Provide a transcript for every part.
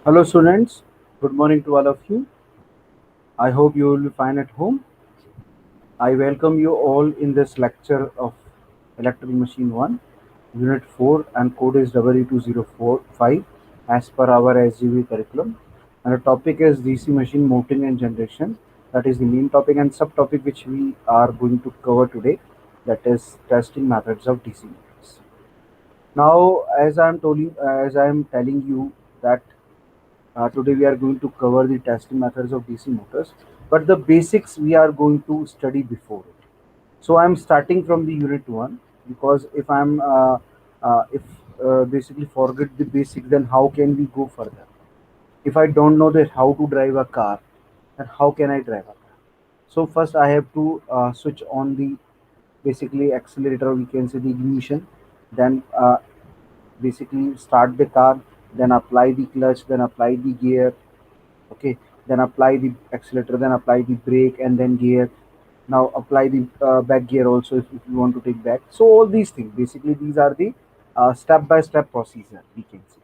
Hello students, good morning to all of you. I hope you will be fine at home. I welcome you all in this lecture of Electrical Machine 1, Unit 4 and code is W2045 as per our SGV curriculum. And the topic is DC machine mounting and generation. That is the main topic and subtopic which we are going to cover today. That is testing methods of DC motors. Now, as I am telling you that today we are going to cover the testing methods of DC motors, but the basics we are going to study before it. So I'm starting from the unit one because if basically forget the basics, then how can we go further? If I don't know that how to drive a car, then how can I drive a car? So first I have to switch on the basically accelerator, we can say the ignition, then basically start the car, then apply the clutch, then apply the gear, okay, then apply the accelerator, then apply the brake and then gear. Now apply the back gear also if you want to take back. So all these things, basically these are the step by step procedure, we can say.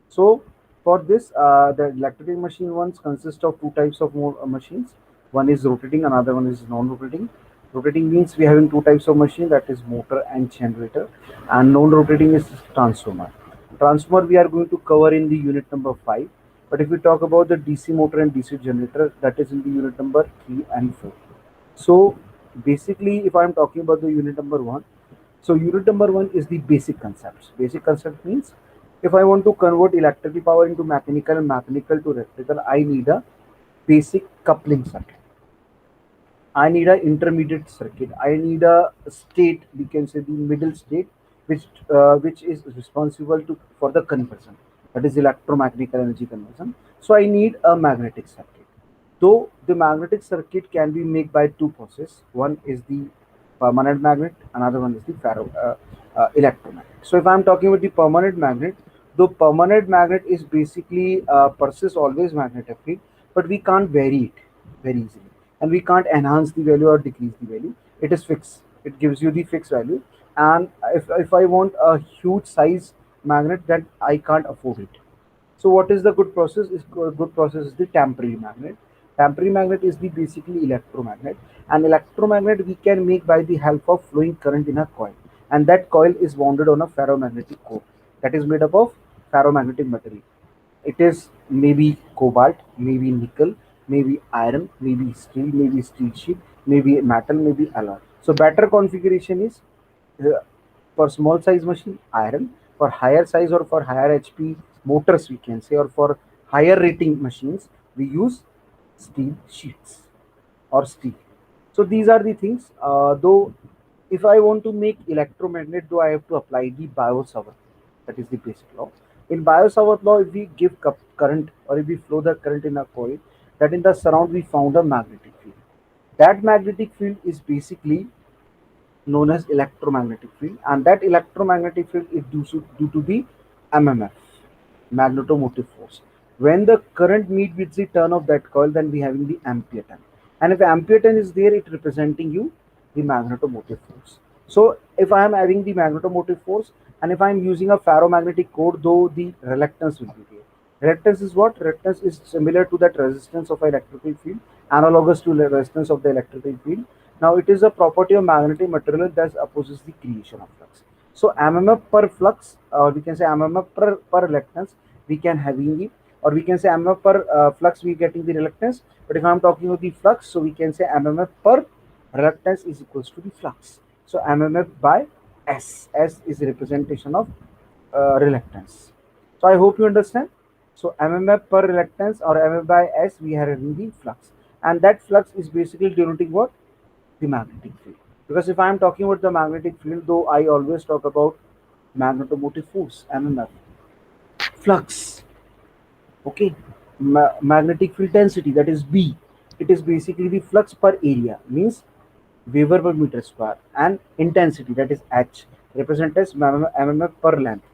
So for this, the electrical machine ones consist of two types of machines. One is rotating, another one is non-rotating. Rotating means we having two types of machine, that is motor and generator, and non-rotating is transformer. Transformer we are going to cover in the unit number 5. But if we talk about the DC motor and DC generator, that is in the unit number 3 and 4. So basically, if I'm talking about the unit number 1, so unit number 1 is the basic concepts. Basic concept means if I want to convert electrical power into mechanical and mechanical to electrical, I need a basic coupling circuit. I need an intermediate circuit. I need a state, we can say the middle state, which is responsible to for the conversion. That is electromagnetic energy conversion. So I need a magnetic circuit. Though the magnetic circuit can be made by two processes. One is the permanent magnet, another one is the ferro electromagnet. So if I'm talking about the permanent magnet, though permanent magnet is basically persists always magnetic field, but we can't vary it very easily, and we can't enhance the value or decrease the value. It is fixed. It gives you the fixed value, and if I want a huge size magnet, then I can't afford it. So what is the good process? Is good process is the temporary magnet. Temporary magnet is the basically electromagnet. And electromagnet we can make by the help of flowing current in a coil. And that coil is wounded on a ferromagnetic core that is made up of ferromagnetic material. It is maybe cobalt, maybe nickel, maybe iron, maybe steel sheet, maybe metal, maybe alloy. So better configuration is uh, for small size machine iron, for higher size or for higher HP motors we can say, or for higher rating machines we use steel sheets or steel. So these are the things. Though if I want to make electromagnet, though I have to apply the Biot-Savart. That is the basic law. In Biot-Savart law, if we give current or if we flow the current in a coil, that in the surround we found a magnetic field. That magnetic field is basically known as electromagnetic field, and that electromagnetic field is due to the mmf, magnetomotive force. When the current meet with the turn of that coil, then we having the ampere turn, and if ampere turn is there, it representing you the magnetomotive force. So if I am having the magnetomotive force, and if I am using a ferromagnetic core, though the reluctance will be there. Reluctance is what? Reluctance is similar to that resistance of electrical field, analogous to the resistance of the electrical field. Now it is a property of magnetic material that opposes the creation of flux. So mmf per flux, or we can say mmf per reluctance, we can having the, or we can say mmf per flux we getting the reluctance. But if I'm talking about the flux, so we can say mmf per reluctance is equals to the flux. So mmf by S. S is a representation of reluctance. So I hope you understand. So mmf per reluctance or mmf by S, we are having the flux, and that flux is basically denoting what? The magnetic field. Because if I am talking about the magnetic field, though I always talk about magnetomotive force, mmf, flux, okay, magnetic field density, that is B. It is basically the flux per area, means Weber per meter square, and intensity, that is H, represented as mmf per length.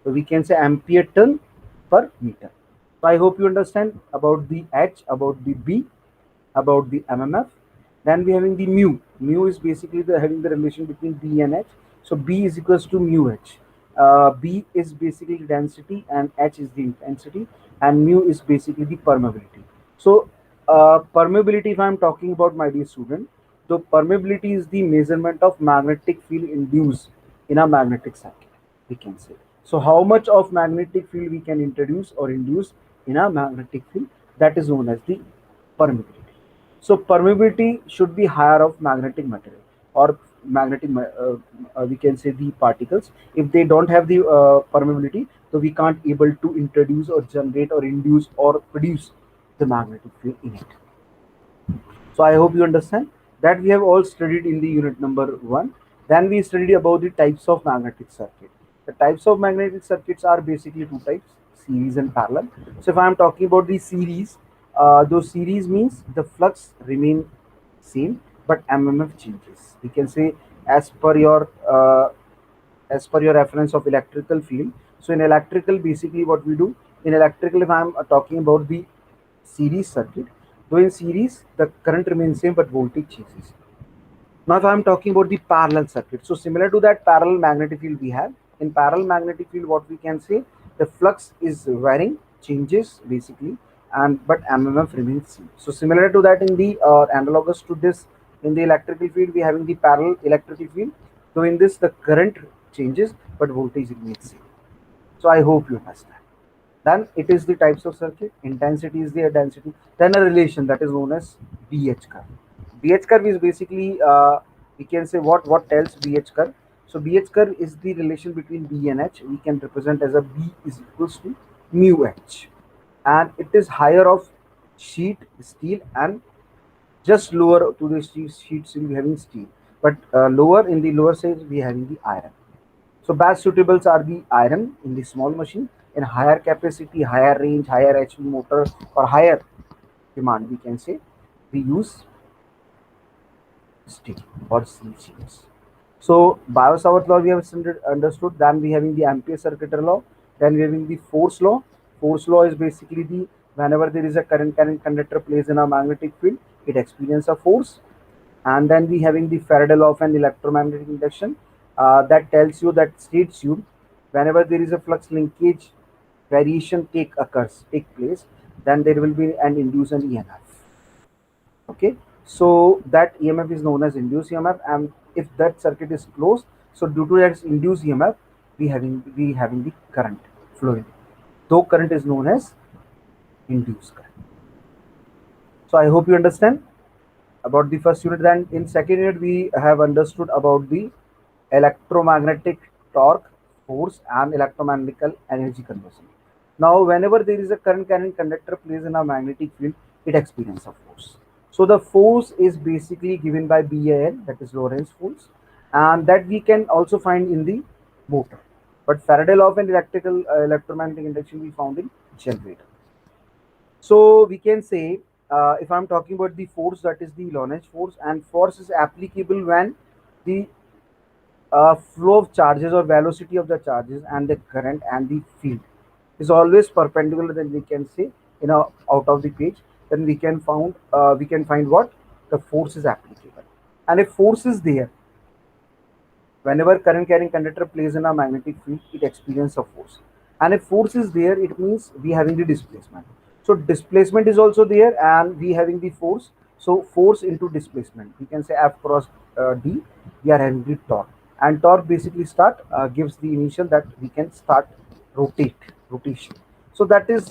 So we can say ampere turn per meter. So I hope you understand about the H, about the B, about the mmf. Then we having the mu. Mu is basically the having the relation between B and H. So B is equals to mu H. B is basically density and H is the intensity, and mu is basically the permeability. So permeability, if I'm talking about, my dear student, the permeability is the measurement of magnetic field induced in a magnetic circuit, we can say. So how much of magnetic field we can introduce or induce in a magnetic field, that is known as the permeability. So permeability should be higher of magnetic material or we can say the particles. If they don't have the permeability, so we can't able to introduce or generate or induce or produce the magnetic field in it. So I hope you understand that we have all studied in the unit number 1. Then we studied about the types of magnetic circuit. The types of magnetic circuits are basically two types: series and parallel. So if I am talking about the series, those series means the flux remain same but mmf changes. We can say as per your reference of electrical field. So in electrical, basically what we do in electrical, if I am talking about the series circuit, though in series the current remains same but voltage changes. Now if I am talking about the parallel circuit, so similar to that parallel magnetic field we have, in parallel magnetic field what we can say, the flux is varying, changes basically, and but mmf remains same. So similar to that in the analogous to this, in the electrical field we having the parallel electrical field, so in this the current changes but voltage remains same. So I hope you understand. Then it is the types of circuit. Intensity is the density. Then a relation that is known as BH curve. BH curve is basically we can say what tells BH curve. So BH curve is the relation between B and H. We can represent as a B is equals to mu H, and it is higher of sheet steel and just lower to the sheet steel we having steel, but lower in the lower size we having the iron. So batch suitables are the iron in the small machine. In higher capacity, higher range, higher HP motor or higher demand, we can say we use steel or steel sheets. So Biot-Savart law we have understood. Then we having the Ampere circuitry law. Then we having the force law. Force law is basically the whenever there is a current carrying conductor placed in a magnetic field, it experiences a force. And then we having the Faraday law of an electromagnetic induction, that tells you, that states you, whenever there is a flux linkage variation take place, then there will be an induced EMF. Okay, so that EMF is known as induced EMF, and if that circuit is closed, so due to that induced EMF, we having the current flowing, though current is known as induced current. So I hope you understand about the first unit. Then in second unit we have understood about the electromagnetic torque, force, and electromagnetic energy conversion. Now whenever there is a current carrying conductor placed in a magnetic field, it experiences a force. So the force is basically given by BAL, that is Lorentz force, and that we can also find in the motor. But Faraday law of an electromagnetic induction we found in generator. So we can say, if I'm talking about the force, that is the Lorentz force, and force is applicable when the flow of charges or velocity of the charges and the current and the field is always perpendicular. Then we can say, out of the page, then we can find what the force is applicable. And if force is there, whenever current carrying conductor plays in a magnetic field, it experiences a force. And if force is there, it means we having the displacement. So displacement is also there, and we having the force. So force into displacement, we can say F cross D. We are having the torque, and torque basically gives the initial that we can start rotation. So that is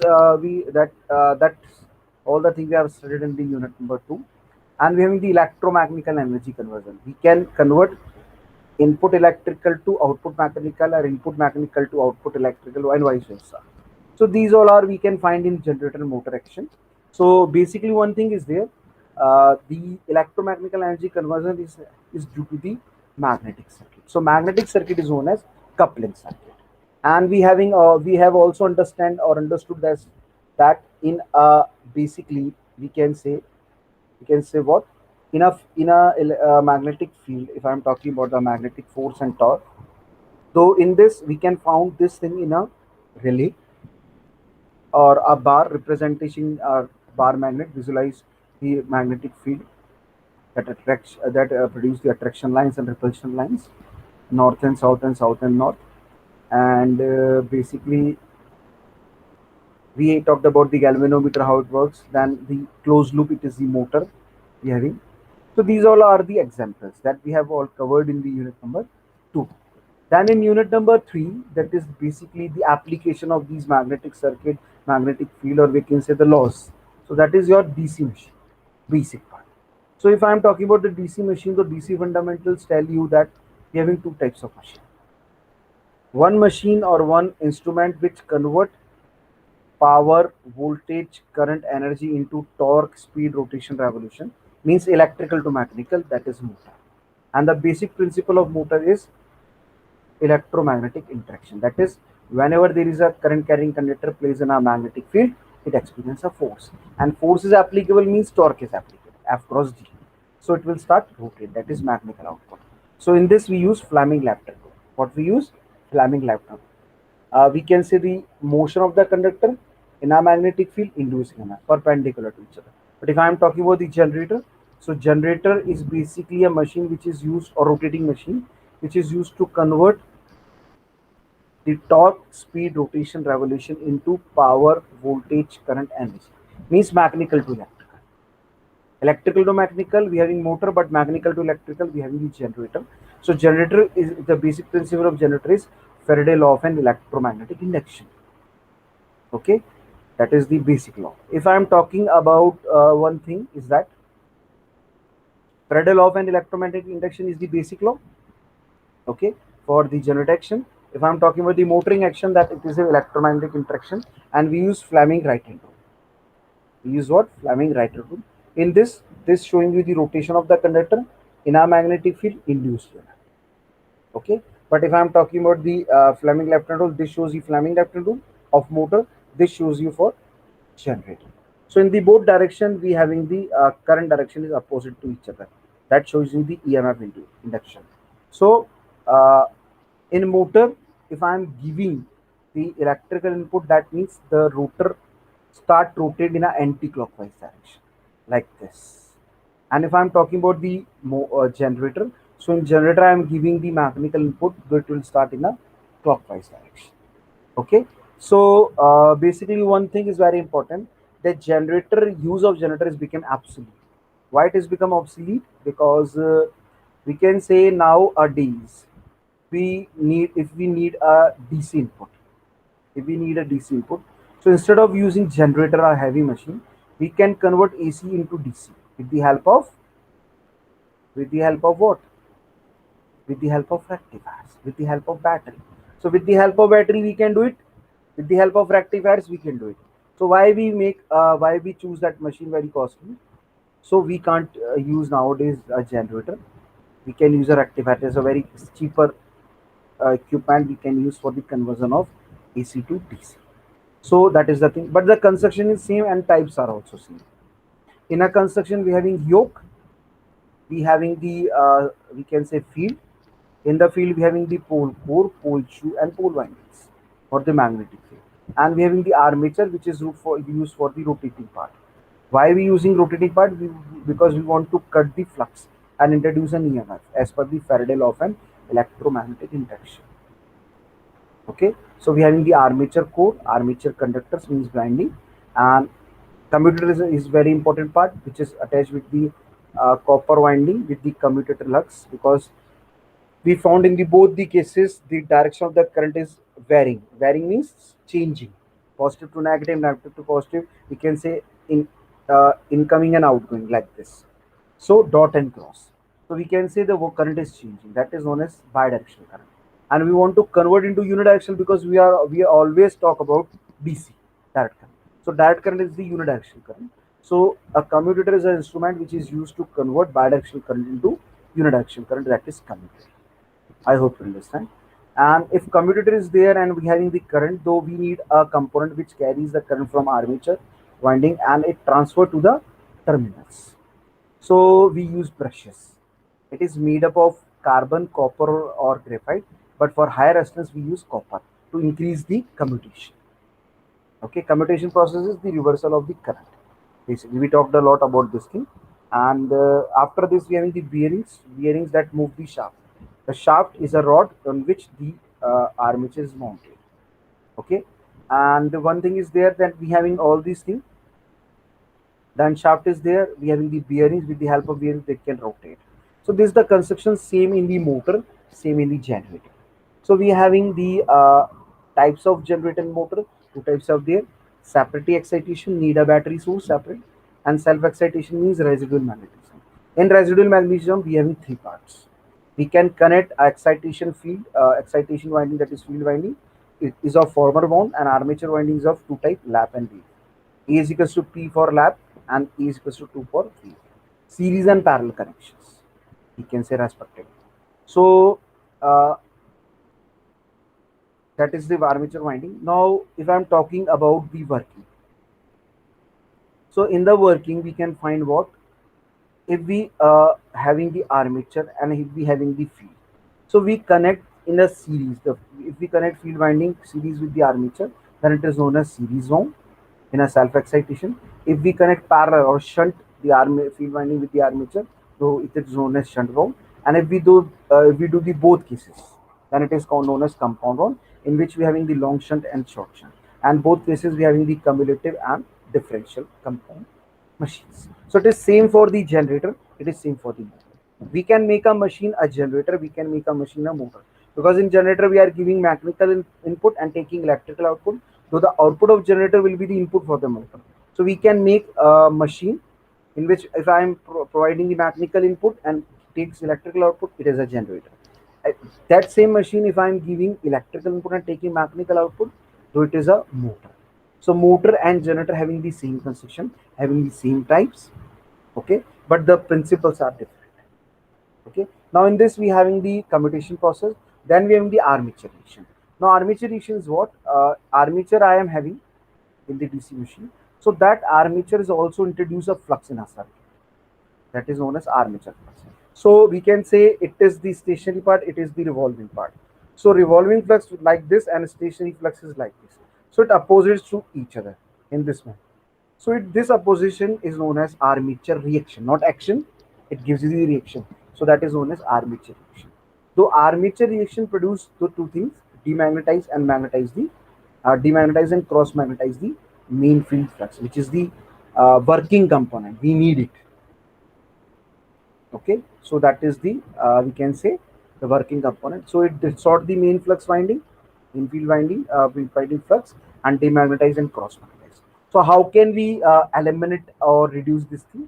that's all the things we have studied in the unit number 2. And we having the electromechanical energy conversion. We can convert input electrical to output mechanical, or input mechanical to output electrical, and vice versa. So these all are we can find in generator and motor action. So basically one thing is there, the electromechanical energy conversion is due to the magnetic circuit. So magnetic circuit is known as coupling circuit. And we have also understood this, that in basically we can say what, in a magnetic field, if I'm talking about the magnetic force and torque, though in this we can found this thing in a relay or a bar representation, bar magnet visualize the magnetic field that attracts that produce the attraction lines and repulsion lines, north and south and south and north. And basically we talked about the galvanometer, how it works. Then the closed loop, it is the motor we having. So these all are the examples that we have all covered in the unit number 2. Then in unit number 3, that is basically the application of these magnetic circuit, magnetic field, or we can say the laws. So that is your DC machine, basic part. So if I am talking about the DC machine, the DC fundamentals tell you that we having two types of machine. One machine or one instrument which convert power, voltage, current, energy into torque, speed, rotation, revolution, means electrical to mechanical, that is motor. And the basic principle of motor is electromagnetic interaction. That is, whenever there is a current carrying conductor placed in a magnetic field, it experiences a force. And force is applicable means torque is applicable, F cross G. So it will start rotate, that is mechanical output. So in this we use Fleming Lapton rule. What we use? Fleming Lapton. We can say the motion of the conductor in a magnetic field inducing EMF perpendicular to each other. But if I am talking about the generator, so generator is basically a machine which is used, or rotating machine, which is used to convert the torque, speed, rotation, revolution into power, voltage, current, energy. Means mechanical to electrical. Electrical to mechanical, we having motor, but mechanical to electrical, we having the generator. So generator is the basic principle of generator is Faraday law of an electromagnetic induction. Okay, that is the basic law. If I am talking about one thing, is that Faraday law of an electromagnetic induction is the basic law. Okay, for the generator action. If I'm talking about the motoring action, that it is an electromagnetic interaction, and we use Fleming Rayleigh rule. We use what? Fleming Rayleigh rule. In this showing you the rotation of the conductor in a magnetic field induced EMF. Okay, but if I'm talking about the Fleming Lapton rule, this shows you Fleming Lapton rule of motor. This shows you for generator. So in the both direction, we having the current direction is opposite to each other. That shows you the EMF induction. So in motor, if I am giving the electrical input, that means the rotor start rotate in a anti-clockwise direction, like this. And if I am talking about the generator, so in generator I am giving the mechanical input, it will start in a clockwise direction. Okay, so basically one thing is very important, that generator use of generator has become obsolete. Why it has become obsolete? Because we can say nowadays we need, if we need a DC input, if we need a DC input, so instead of using generator or heavy machine, we can convert AC into DC with the help of, with the help of what? With the help of rectifiers, with the help of battery. So with the help of battery we can do it, with the help of rectifiers we can do it. So why we make, why we choose that machine very costly? So we can't use nowadays a generator. We can use a rectifier. It's a very cheaper equipment we can use for the conversion of AC to DC. So that is the thing. But the construction is same and types are also same. In a construction, we having yoke, we having the we can say field. In the field, we having the pole core, pole shoe, and pole windings for the magnetic field. And we having the armature, which is used for the rotating part. Why we using rotating part? Because we want to cut the flux and introduce an EMF as per the Faraday law of an electromagnetic induction. Okay, so we having the armature core, armature conductors means grinding, and commutator is very important part, which is attached with the copper winding with the commutator lux, because we found in the both the cases the direction of the current is varying. Varying means changing, positive to negative, negative to positive. We can say in incoming and outgoing, like this. So dot and cross. So we can say the current is changing. That is known as bidirectional current. And we want to convert into unidirectional, because we always talk about DC, direct current. So direct current is the unidirectional current. So a commutator is an instrument which is used to convert bidirectional current into unidirectional current, that is commutator. I hope you understand. And if commutator is there and we having the current, though we need a component which carries the current from armature winding and it transfer to the terminals. So we use brushes. It is made up of carbon, copper, or graphite, but for higher resistance we use copper to increase the commutation. Okay, commutation process is the reversal of the current. Basically, we talked a lot about this thing, and after this we having the bearings that move the shaft. The shaft is a rod on which the armature is mounted. Okay, and the one thing is there that we having all these things. Then shaft is there. We having the bearings. With the help of bearings, they can rotate. So this is the construction same in the motor, same in the generator. So we having the types of generator and motor. Two types of there. Separately excitation need a battery source separate, and self excitation means residual magnetism. In residual magnetism, we having three parts. We can connect a excitation field, excitation winding, that is field winding. It is of former wound, and armature windings of two type, lap and wheel. A is equals to P for lap and E is equals to 2 for wheel. Series and parallel connections, we can say respectively. So that is the armature winding. Now, if I'm talking about the working, so in the working we can find what, if we having the armature and if we having the field. So we connect in a series. If we connect field winding series with the armature, then it is known as series wound in a self excitation. If we connect parallel or shunt the field winding with the armature, so it is known as shunt wound. And if we do the both cases, then it is called known as compound wound, in which we having the long shunt and short shunt. And both cases we having the cumulative and differential compound machines. So it is same for the generator, it is same for the motor. We can make a machine a generator, we can make a machine a motor. Because in generator we are giving mechanical input and taking electrical output, so the output of generator will be the input for the motor. So we can make a machine in which if I am providing the mechanical input and takes electrical output, it is a generator. Uh, That same machine, if I am giving electrical input and taking mechanical output, so it is a motor. So motor and generator having the same construction, having the same types, okay, but the principles are different. Okay, now in this we having the commutation process, then we having the armature reaction. Now armature reaction is what, armature I am having in the DC machine, so that armature is also introduce a flux in a circuit, that is known as armature flux. So we can say it is the stationary part, it is the revolving part. So revolving flux like this and stationary flux is like this. So it opposes to each other in this manner. So this opposition is known as armature reaction, not action. It gives you the reaction. So that is known as armature reaction. So armature reaction produce the two things: demagnetize and magnetize the, demagnetize and cross magnetize the main field flux, which is the working component. We need it. Okay, so that is the we can say the working component. So it distort the main flux winding, in field winding, field winding flux, and demagnetize and cross magnetize. So how can we eliminate or reduce this thing?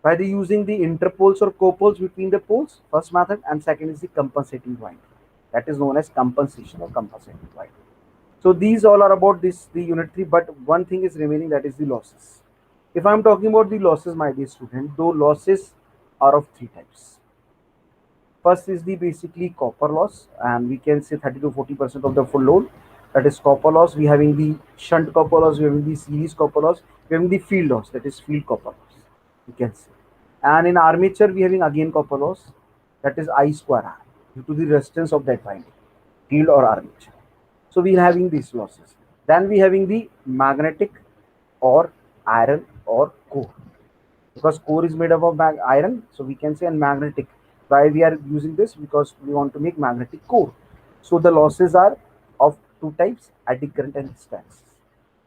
By the using the interpoles or copoles between the poles, first method, and second is the compensating winding. That is known as compensation or compensating winding. So these all are about this the unit 3, but one thing is remaining, that is the losses. If I'm talking about the losses, my dear student, though losses are of three types. First is the basically copper loss, and we can say 30 to 40% of the full load. That is copper loss. We having the shunt copper loss, we having the series copper loss, we having the field loss, that is field copper loss. We can say. And in armature, we having again copper loss, that is I square R, due to the resistance of that winding, field or armature. So we having these losses. Then we having the magnetic or iron or core, because core is made up of iron, so we can say, and magnetic. Why we are using this? Because we want to make magnetic core. So the losses are of two types: eddy current and hysteresis.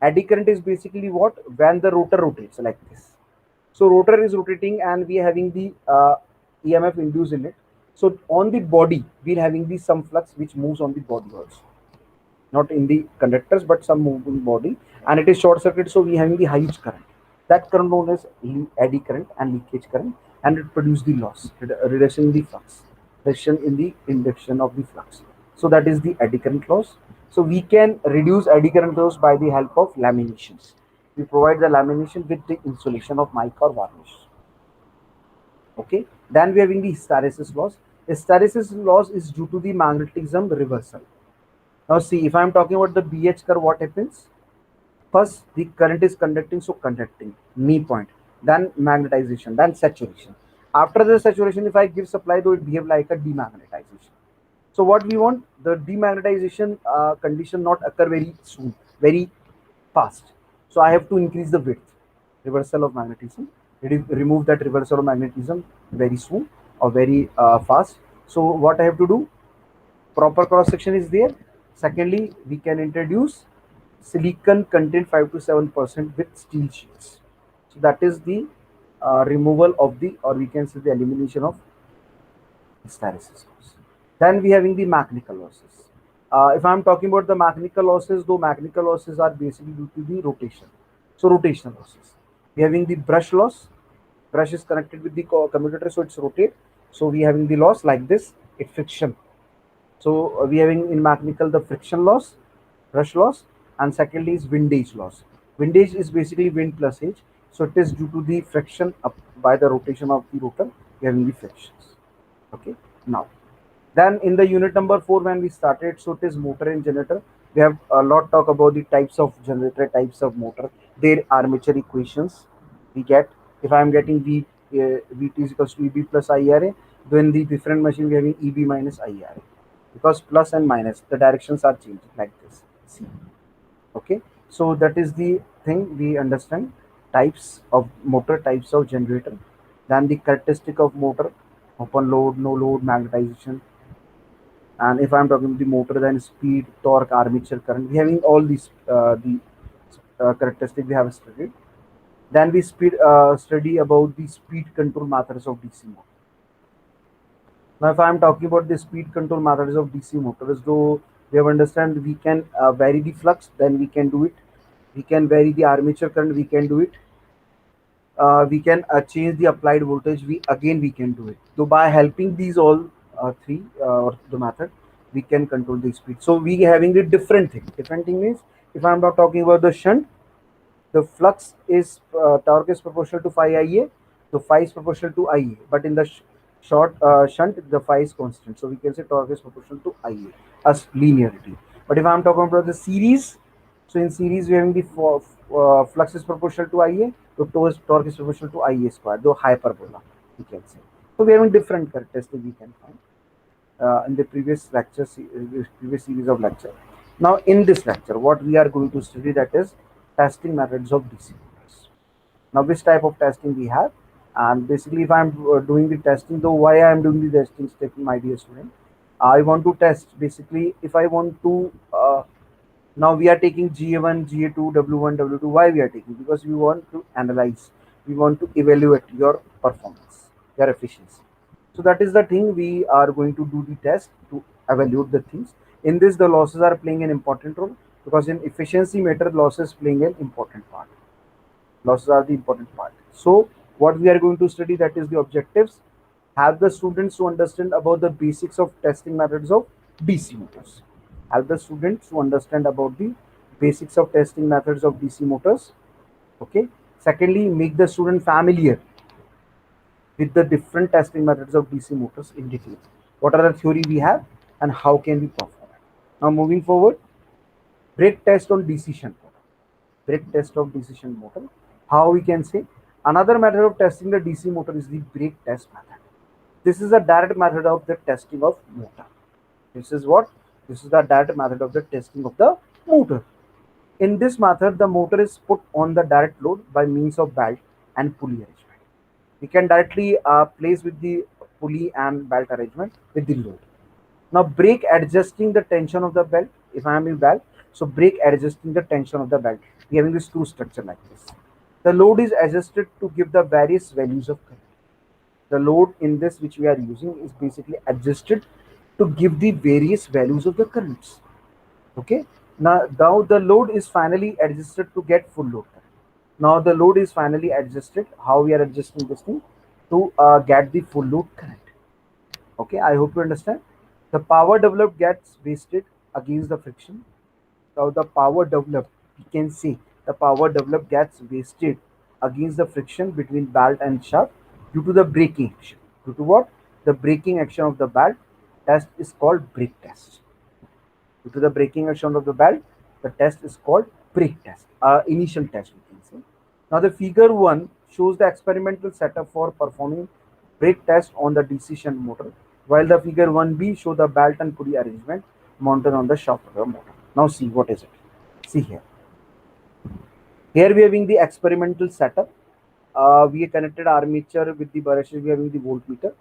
Eddy current is basically what, when the rotor rotates like this. So rotor is rotating and we are having the EMF induced in it. So on the body we are having the some flux which moves on the body also, not in the conductors but some moving body, and it is short circuit, so we having the huge current. That current known as eddy current and leakage current, and it produce the loss, reduction in the flux, reduction in the induction of the flux. So that is the eddy current loss. So we can reduce eddy current loss by the help of laminations. We provide the lamination with the insulation of mica or varnish. Okay, then we are having the hysteresis loss. Hysteresis loss is due to the magnetism reversal. Now see, if I am talking about the BH curve, what happens? First, the current is conducting, so conducting, knee point, then magnetization, then saturation. After the saturation, if I give supply, though it behave like a demagnetization. So what we want, the demagnetization condition not occur very soon, very fast. So I have to increase the width, reversal of magnetism, remove that reversal of magnetism very soon or very fast. So what I have to do, proper cross section is there. Secondly, we can introduce silicon content 5 to 7% with steel sheets. So that is the removal of the, or we can say the elimination of hysteresis loss. Then we having the mechanical losses. If I'm talking about the mechanical losses, though mechanical losses are basically due to the rotation. So rotational losses. We having the brush loss. Brush is connected with the commutator, so it's rotate. So we having the loss like this. It's friction. So we having in mechanical the friction loss, brush loss, and secondly is windage loss. Windage is basically wind plus age. So it is due to the friction up by the rotation of the rotor. We having the frictions. Okay. Now, then in the unit number 4 when we started, so it is motor and generator. We have a lot talk about the types of generator, types of motor, their armature equations we get. If I am getting Vt is equals to Eb plus IRA, then the different machine we having Eb minus IRA, because plus and minus the directions are changing like this. See, okay. So that is the thing we understand, types of motor, types of generator, then the characteristic of motor, open load, no load, magnetization. And if I'm talking the motor, then speed, torque, armature current, we having all these the characteristic we have studied. Then we study about the speed control methods of DC motor. Now if I'm talking about the speed control methods of DC motors, though we have understand we can vary the flux, then we can do it. We can vary the armature current, we can do it. We can change the applied voltage, we can do it. So by helping these all three or the method, we can control the speed. So we having the different thing means, if I'm not talking about the shunt, the flux is torque is proportional to phi ia, so phi is proportional to ia, but in the short shunt the phi is constant, so we can say torque is proportional to ia as linearity. But if I'm talking about the series, so in series we having the flux is proportional to ia, so torque is proportional to ia square, though hyperbola we can say. So we having different characteristics we can find in the previous lecture, previous series of lecture. Now in this lecture, what we are going to study, that is testing methods of DC motors. Now which type of testing we have, and basically if I'm doing the testing, though why I am doing the testing step, my dear student, I want to test basically if I want to now we are taking GA1, GA2, W1, W2. Why we are taking? Because we want to analyze, we want to evaluate your performance, your efficiency. So that is the thing we are going to do the test to evaluate the things. In this, the losses are playing an important role, because in efficiency meter, losses playing an important part. Losses are the important part. So what we are going to study, that is the objectives. Have the students to understand about the basics of testing methods of DC motors. Have the students to understand about the basics of testing methods of DC motors. Okay. Secondly, make the student familiar with the different testing methods of DC motors in detail. What are the theory we have and how can we perform it? Now moving forward, brake test on DC shunt motor. Brake test of DC shunt motor. How we can say, another method of testing the DC motor is the brake test method. This is a direct method of the testing of motor. This is what? This is the direct method of the testing of the motor. In this method, the motor is put on the direct load by means of belt and pulley arrangement. We can directly place with the pulley and belt arrangement with the load. Now brake adjusting the tension of the belt. If I am in belt, so brake adjusting the tension of the belt. We having this screw structure like this. The load is adjusted to give the various values of current. The load in this which we are using is basically adjusted to give the various values of the currents. Okay. Now the load is finally adjusted to get full load current. Now the load is finally adjusted. How we are adjusting this thing to get the full load current. Okay, I hope you understand. The power developed gets wasted against the friction. Now the power developed, we can say the power developed gets wasted against the friction between belt and shaft due to the braking action. Due to what? The braking action of the belt. Test is called brake test. Due to the braking action of the belt, the test is called brake test. Initial test, we can say. Now the figure 1 shows the experimental setup for performing brake test on the DC shunt motor, while the figure 1B show the belt and pulley arrangement mounted on the shaft of the motor. Now see what is it. See here. Here we are having the experimental setup. We connected armature with the brushes. We are having the voltmeter.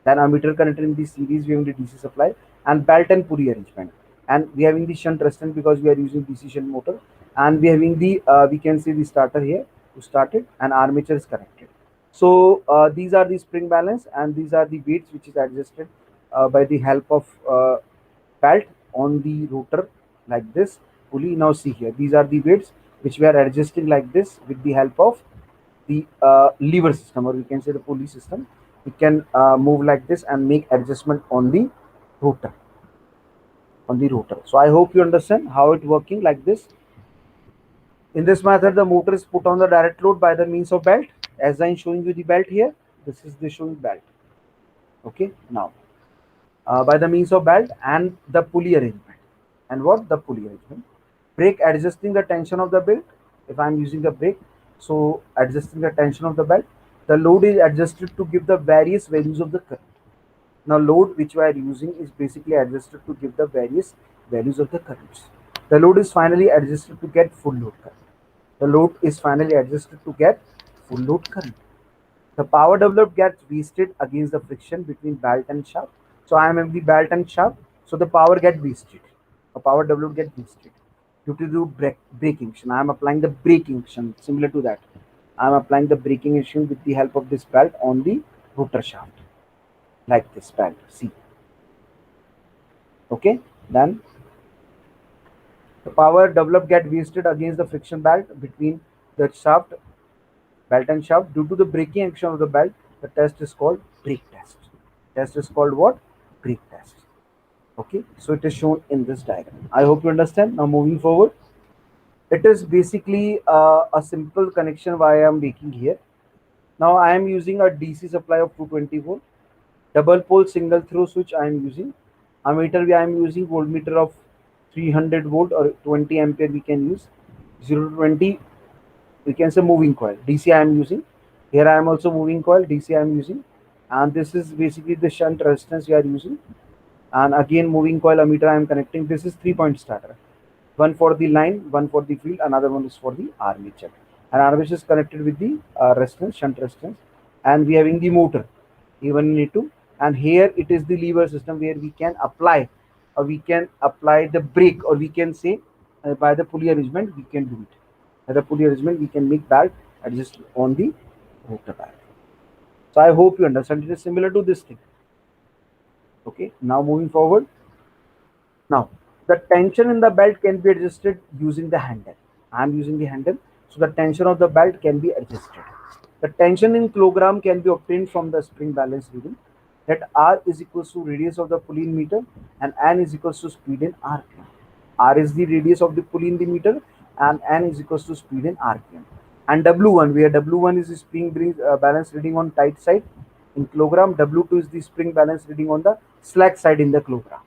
Then ammeter connected in the series, we have the DC supply, and belt and pulley arrangement. And we having the shunt resistance because we are using DC shunt motor, and we having the we can see the starter here to start it, and armature is connected. So these are the spring balance, and these are the weights which is adjusted by the help of belt on the rotor like this pulley. Now see here, these are the weights which we are adjusting like this with the help of the lever system, or we can say the pulley system. We can move like this and make adjustment on the rotor, So I hope you understand how it working like this. In this method, the motor is put on the direct load by the means of belt. As I'm showing you the belt here, this is the showing belt. Okay, now by the means of belt and the pulley arrangement. And what the pulley arrangement? Brake, adjusting the tension of the belt. If I'm using the brake, so adjusting the tension of the belt. The load is adjusted to give the various values of the current. Now load which we are using is basically adjusted to give the various values of the currents. The load is finally adjusted to get full load current. The load is finally adjusted to get full load current. The power developed gets wasted against the friction between belt and shaft. So I am in the belt and shaft, so the power get wasted. The power developed get wasted due to the braking action. I am applying the braking action similar to that. I am applying the braking action with the help of this belt on the rotor shaft, like this belt. See. Okay, then the power developed get wasted against the friction belt between the belt and shaft due to the braking action of the belt. The test is called brake test. Test is called what? Brake test. Okay, so it is shown in this diagram. I hope you understand. Now moving forward, it is basically a simple connection why I am making here. Now I am using a DC supply of 220 volt, double pole single throw switch I am using. Ammeter I am using voltmeter of 300 volt or 20 ampere we can use. 0 to 20 we can say moving coil. DC I am using. Here I am also moving coil. DC I am using, and this is basically the shunt resistance we are using. And again moving coil ammeter I am connecting. This is 3-point starter. One for the line, one for the field, another one is for the armature. And armature is connected with the resistance, shunt resistance, and we having the motor E1 and E2. And here it is the lever system where we can apply, or we can apply the brake, or we can say by the pulley arrangement we can do it. By the pulley arrangement we can make belt adjust on the rotor belt. So I hope you understand. It is similar to this thing. Okay, now moving forward. Now the tension in the belt can be adjusted using the handle. I am using the handle, so the tension of the belt can be adjusted. The tension in kilogram can be obtained from the spring balance reading, that R is equals to radius of the pulley in meter and N is equals to speed in RPM. R is the radius of the pulley in the meter and N is equals to speed in RPM. And W1, where W1 is the spring balance reading on tight side in kilogram, W2 is the spring balance reading on the slack side in the kilogram.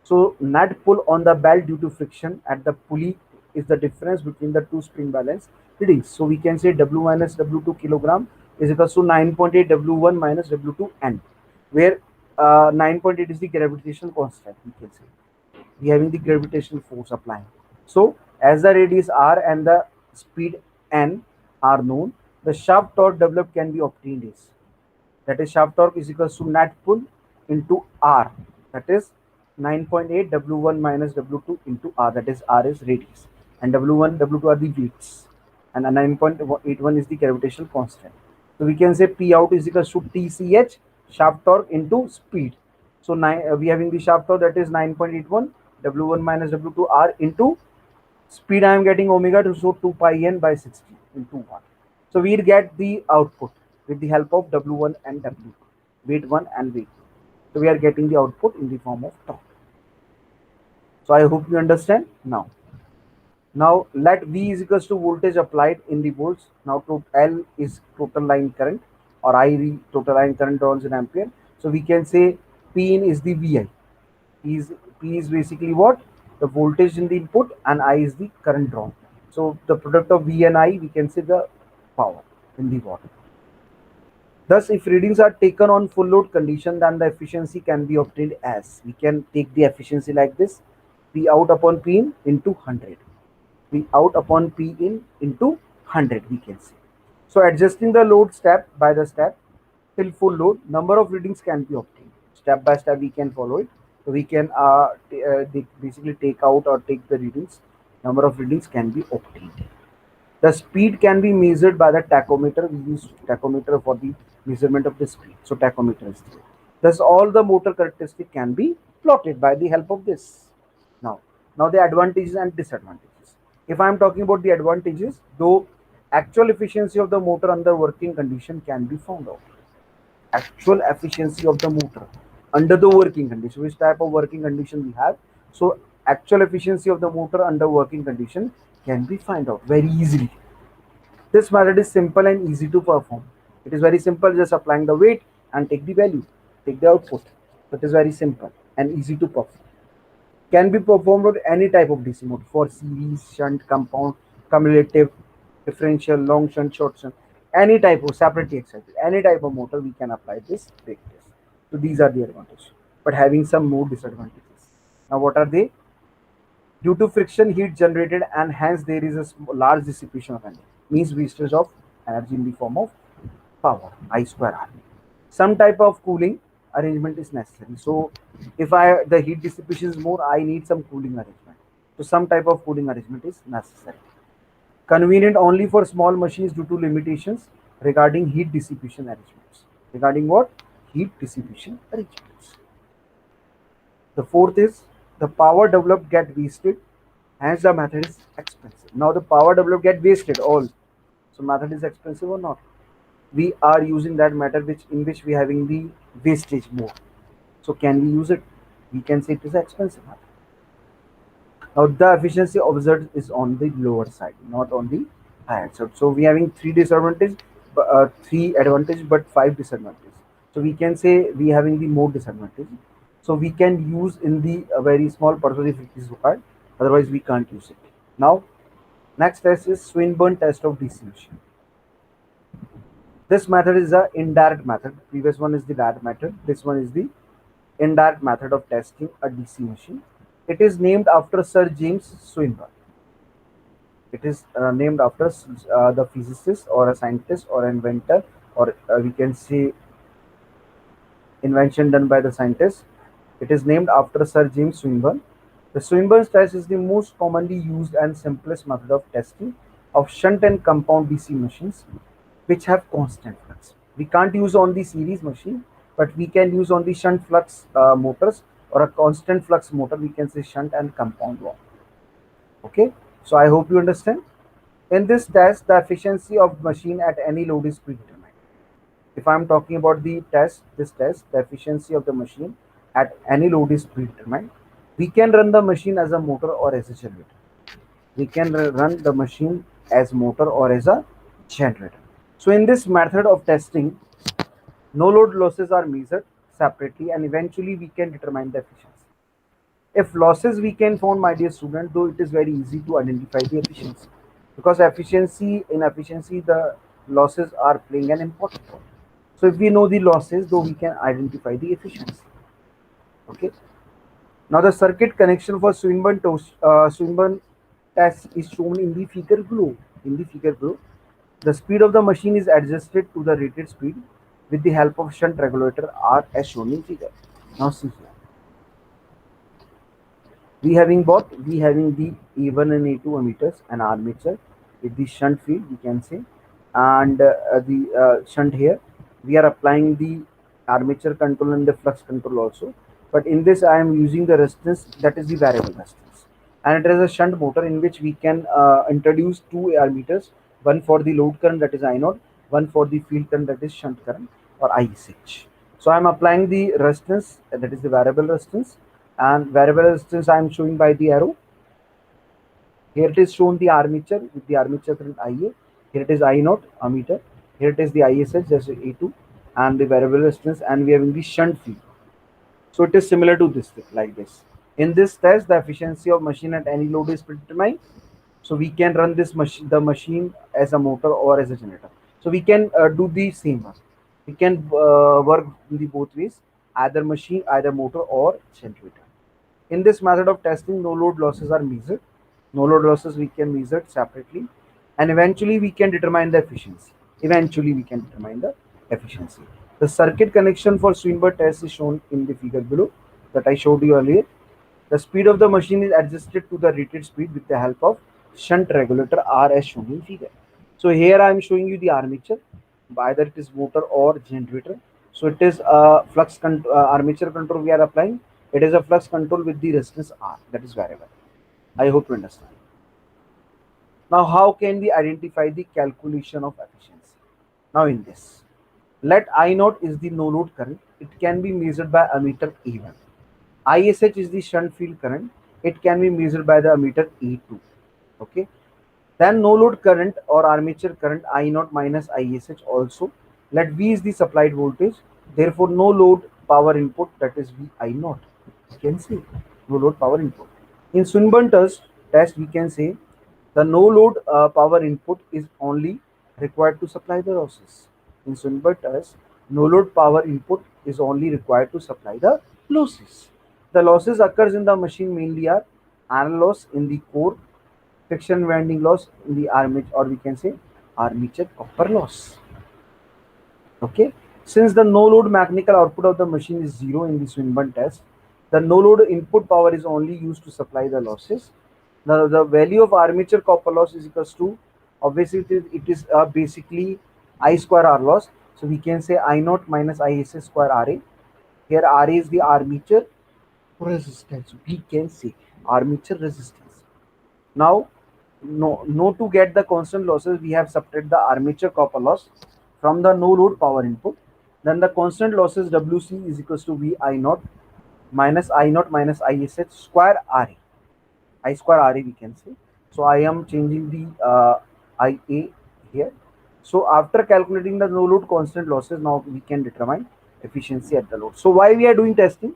So net pull on the belt due to friction at the pulley is the difference between the two spring balance readings. So we can say W minus W2 kilogram is equals to 9.8 W1 minus W2 N, where 9.8 is the gravitational constant. We can say we having the gravitational force applying. So as the radius R and the speed N are known, the shaft torque developed can be obtained is, that is shaft torque is equals to net pull into R, that is 9.8 W1 minus W2 into R, that is R is radius, and W1 W2 are the weights, and 9.81 is the gravitational constant. So we can say P out is equals to TCH shaft torque into speed. So we having the shaft torque, that is 9.81 W1 minus W2 R into speed. I am getting omega to, so 2 pi n by 60 into 1. So we'll get the output with the help of W1 and W2, weight 1 and weight 2. So we are getting the output in the form of torque. So I hope you understand now. Now let V is equals to voltage applied in the volts. Now L is total line current, or I the total line current drawn in ampere. So we can say P in is the VI. P is basically what? The voltage in the input, and I is the current drawn. So the product of V and I, we can say the power in the watt. Thus, if readings are taken on full load condition, then the efficiency can be obtained as, we can take the efficiency like this: P out upon P in into 100. P out upon P in into 100, we can say. So adjusting the load step by the step, till full load, number of readings can be obtained. Step by step, we can follow it. So we can basically take out or take the readings. Number of readings can be obtained. The speed can be measured by the tachometer. We use tachometer for the measurement of the speed. So tachometer is there. Thus, all the motor characteristic can be plotted by the help of this. Now, now the advantages and disadvantages. If I am talking about the advantages, though actual efficiency of the motor under working condition can be found out. Actual efficiency of the motor under the working condition. Which type of working condition we have? So actual efficiency of the motor under working condition can be found out very easily. This method is simple and easy to perform. It is very simple, just applying the weight and take the value, take the output. It is very simple and easy to perform. Can be performed with any type of DC motor for series, shunt, compound, cumulative, differential, long shunt, short shunt, any type of separately excited, any type of motor we can apply this brake test. So these are the advantages, but having some more disadvantages. Now what are they? Due to friction, heat generated, and hence there is a large dissipation of energy, means wastage of energy in the form of power, I square R. Some type of cooling arrangement is necessary. So if the heat dissipation is more, I need some cooling arrangement. So some type of cooling arrangement is necessary. Convenient only for small machines due to limitations regarding heat dissipation arrangements. Regarding what? Heat dissipation arrangements. The fourth is the power developed get wasted, hence the method is expensive. Now the power developed get wasted all. So method is expensive or not? We are using that method in which we are having the wastage more. So can we use it? We can say it is expensive method. Now the efficiency observed is on the lower side, not on the higher side. So we are having three advantage, but five disadvantages. So we can say we are having the more disadvantage. So we can use in the very small percentage if it is required. Otherwise we can't use it. Now next test is Swinburne test of DC machine. This method is a indirect method. Previous one is the direct method. This one is the indirect method of testing a DC machine. It is named after Sir James Swinburne. It is named after the physicist or a scientist or inventor, or we can say invention done by the scientist. It is named after Sir James Swinburne. The Swinburne test is the most commonly used and simplest method of testing of shunt and compound DC machines which have constant flux. We can't use on the series machine, but we can use on the shunt flux motors or a constant flux motor. We can say shunt and compound one. Okay, so I hope you understand. In this test, the efficiency of machine at any load is predetermined. If I am talking about the test, the efficiency of the machine at any load is predetermined. We can run the machine as a motor or as a generator. We can run the machine as motor or as a generator. So in this method of testing, no load losses are measured separately and eventually we can determine the efficiency. If losses we can find, my dear student, though it is very easy to identify the efficiency, because in efficiency the losses are playing an important role. So if we know the losses, though we can identify the efficiency. Okay. Now the circuit connection for Swinburne test is shown in the figure below. The speed of the machine is adjusted to the rated speed with the help of shunt regulator R as shown in figure. Now see here. We having the A1 and A2 ammeters and armature with the shunt field, we can say, and the shunt here. We are applying the armature control and the flux control also. But in this, I am using the resistance, that is the variable resistance, and it is a shunt motor in which we can introduce two ammeters, one for the load current, that is I0, one for the field current, that is shunt current or ISH. So I am applying the resistance, that is the variable resistance, and variable resistance I am showing by the arrow. Here it is shown the armature with the armature current IA. Here it is I0 ammeter. Here it is the ISH, just A2, and the variable resistance, and we have in the shunt field. So it is similar to this thing, like this. In this test, the efficiency of machine at any load is predetermined. So we can run the machine as a motor or as a generator. So we can do the same one. We can work in the both ways, either machine, either motor or generator. In this method of testing, no load losses are measured. No load losses we can measure separately, and eventually we can determine the efficiency. The circuit connection for Swinburne test is shown in the figure below that I showed you earlier. The speed of the machine is adjusted to the rated speed with the help of shunt regulator R as shown in figure. So here I am showing you the armature, either it is motor or generator. So it is a armature control we are applying. It is a flux control with the resistance R. That is variable. I hope you understand. Now, how can we identify the calculation of efficiency? Now, in this, let I naught is the no load current. It can be measured by ammeter A1. ISH is the shunt field current. It can be measured by the ammeter A2. Okay. Then no load current or armature current I naught minus ISH also. Let V is the supplied voltage. Therefore, no load power input, that is V I naught. You can see no load power input. In Swinburne test, we can say the no load power input is only required to supply the losses. In Swinburne test, no load power input is only required to supply the losses. The losses occurs in the machine mainly are iron loss in the core, friction winding loss in the armature, or we can say armature copper loss. Okay, since the no load mechanical output of the machine is zero in the Swinburne test, the no load input power is only used to supply the losses. Now the value of armature copper loss is equals to, obviously it is basically I square R loss. So we can say I naught minus ISS square RA. Here RA is the armature resistance. We can say armature resistance. Now, no to get the constant losses, we have subtracted the armature copper loss from the no load power input. Then the constant losses WC is equals to V I naught minus ISH square RA. I square RA we can say. So I am changing the IA here. So after calculating the no load constant losses, now we can determine efficiency at the load. So why we are doing testing?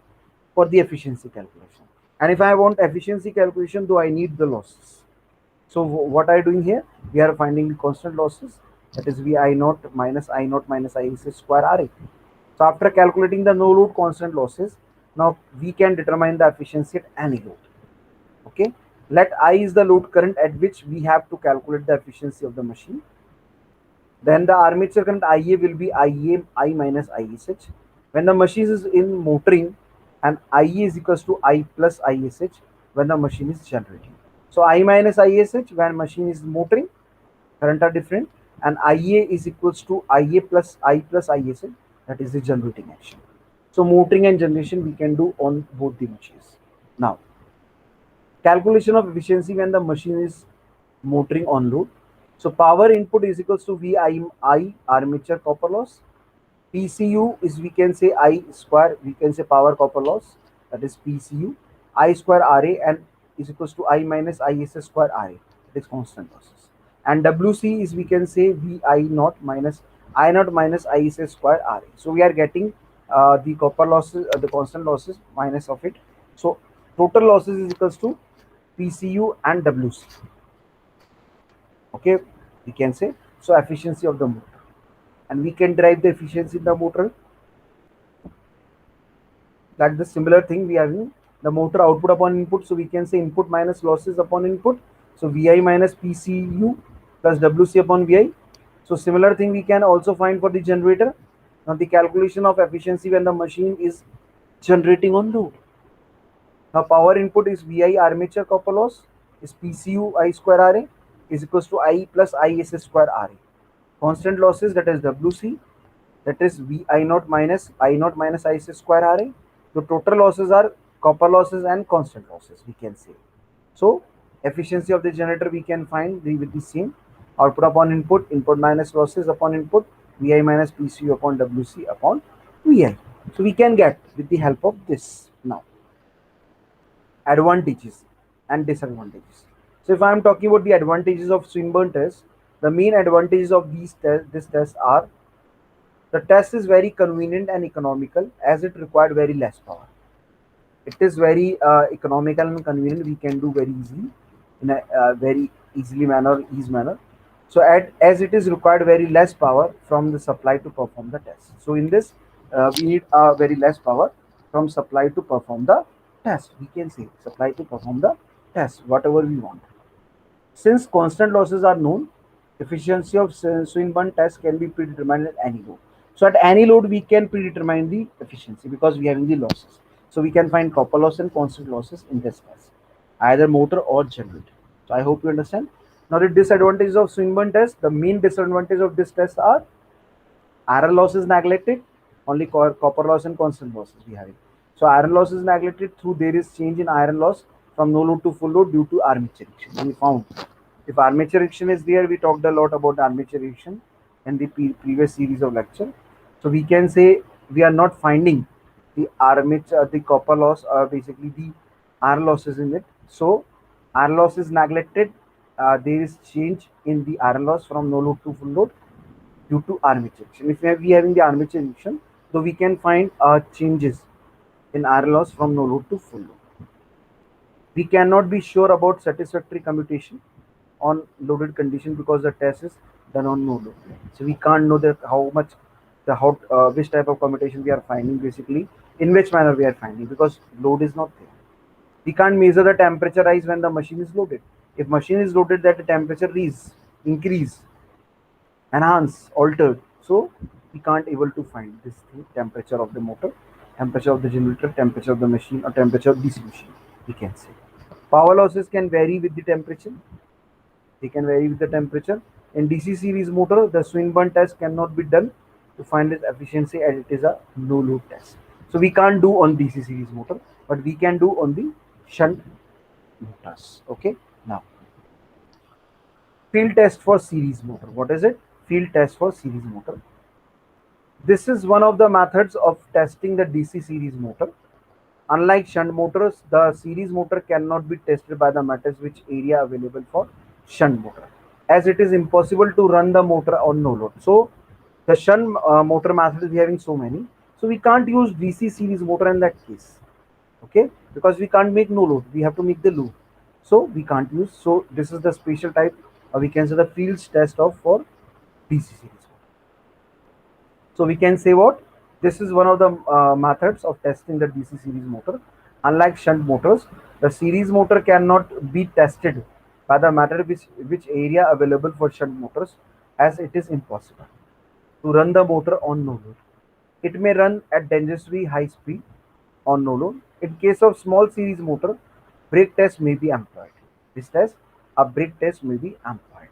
For the efficiency calculation. And if I want efficiency calculation, do I need the losses? So what are you doing here? We are finding the constant losses, that is V I naught minus ISH square RA. So after calculating the no load constant losses, now we can determine the efficiency at any load. Okay, let I is the load current at which we have to calculate the efficiency of the machine. Then the armature current IA will be I minus ISH. When the machine is in motoring, and IA is equals to I plus ISH when the machine is generating. So I minus ISH when machine is motoring, current are different, and IA is equals to IA plus ISH, that is the generating action. So motoring and generation we can do on both the machines. Now, calculation of efficiency when the machine is motoring on load. So power input is equals to I armature copper loss. PCU is, we can say I square, we can say power copper loss, that is PCU. I square RA and is equals to I minus ISS square RA, that is constant losses. And WC is, we can say VI naught minus I naught minus ISS square RA. So we are getting the copper losses, the constant losses minus of it. So total losses is equals to PCU and WC. Okay, we can say. So efficiency of the motor, and we can derive the efficiency in the motor like the similar thing we are in the motor output upon input. So we can say input minus losses upon input. So VI minus PCU plus WC upon VI. So similar thing we can also find for the generator. Now the calculation of efficiency when the machine is generating on load. Now power input is VI armature copper loss is PCU I square RA is equals to I plus ISS square RA. Constant losses, that is WC, that is VI naught minus ISS square RA. The total losses are copper losses and constant losses, we can say. So efficiency of the generator we can find with the same output upon input, input minus losses upon input, VI minus PCU upon WC upon VI. So we can get with the help of this. Now, advantages and disadvantages. So if I am talking about the advantages of Swinburne test, the main advantages of this test are: the test is very convenient and economical as it required very less power. It is very economical and convenient. We can do very easily in a very easily manner, ease manner. So as it is required very less power from the supply to perform the test. So in this, we need very less power from supply to perform the test. We can say supply to perform the test, whatever we want. Since constant losses are known, efficiency of Swinburne test can be predetermined at any load. So at any load, we can predetermine the efficiency because we are having the losses. So we can find copper loss and constant losses in this case, either motor or generator. So I hope you understand. Now the disadvantages of Swinburne test, the main disadvantage of this test are iron loss is neglected, only copper loss and constant losses we have. So iron loss is neglected through there is change in iron loss from no load to full load due to armature reaction. We found if armature reaction is there, we talked a lot about armature reaction in the previous series of lecture. So we can say we are not finding the armature, the copper loss, or basically the iron losses in it. So iron loss is neglected. There is change in the iron loss from no load to full load due to armature reaction. If we are having the armature reaction, so we can find changes in iron loss from no load to full load. We cannot be sure about satisfactory commutation on loaded condition because the test is done on no load. So we can't know that how much the how which type of commutation we are finding, basically in which manner we are finding, because load is not there. We can't measure the temperature rise when the machine is loaded. If machine is loaded, that the temperature increase, enhance, altered. So we can't able to find this thing, temperature of the motor, temperature of the generator, temperature of the machine, or temperature of this machine, we can say. Power losses can vary with the temperature. They can vary with the temperature. In DC series motor, the Swinburne test cannot be done to find its efficiency as it is a no load test. So we can't do on DC series motor, but we can do on the shunt motors. Okay. Now, field test for series motor. What is it? Field test for series motor. This is one of the methods of testing the DC series motor. Unlike shunt motors, the series motor cannot be tested by the methods which area available for shunt motor, as it is impossible to run the motor on no load. So the shunt motor method is having so many. So we can't use DC series motor in that case. Okay, because we can't make no load. We have to make the load. So we can't use. So this is the special type, or we can say the fields test of for DC series. So we can say what? This is one of the methods of testing the DC series motor. Unlike shunt motors, the series motor cannot be tested by the method which area available for shunt motors, as it is impossible to run the motor on no load. It may run at dangerously high speed on no load. In case of small series motor, brake test may be employed. This test, a brake test may be employed.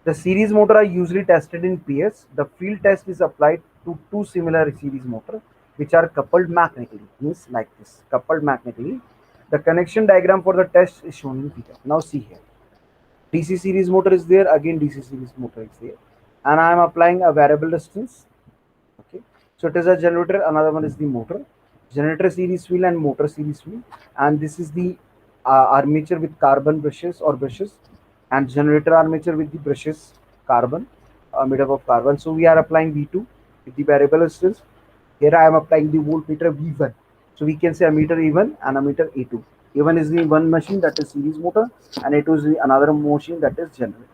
The series motor are usually tested in pairs. The field test is applied to two similar series motor which are coupled magnetically. Means like this, coupled magnetically. The connection diagram for the test is shown in figure. Now see here. DC series motor is there, again DC series motor is there, and I am applying a variable resistance. Okay, so it is a generator, another one is the motor. Generator series field and motor series field, and this is the armature with carbon brushes or brushes, and generator armature with the brushes carbon, made up of carbon. So we are applying V2 with the variable resistance. Here I am applying the voltmeter V1. So we can say a meter E1 and a meter A2. A1 is the one machine, that is series motor, and A2 is the another machine, that is generator.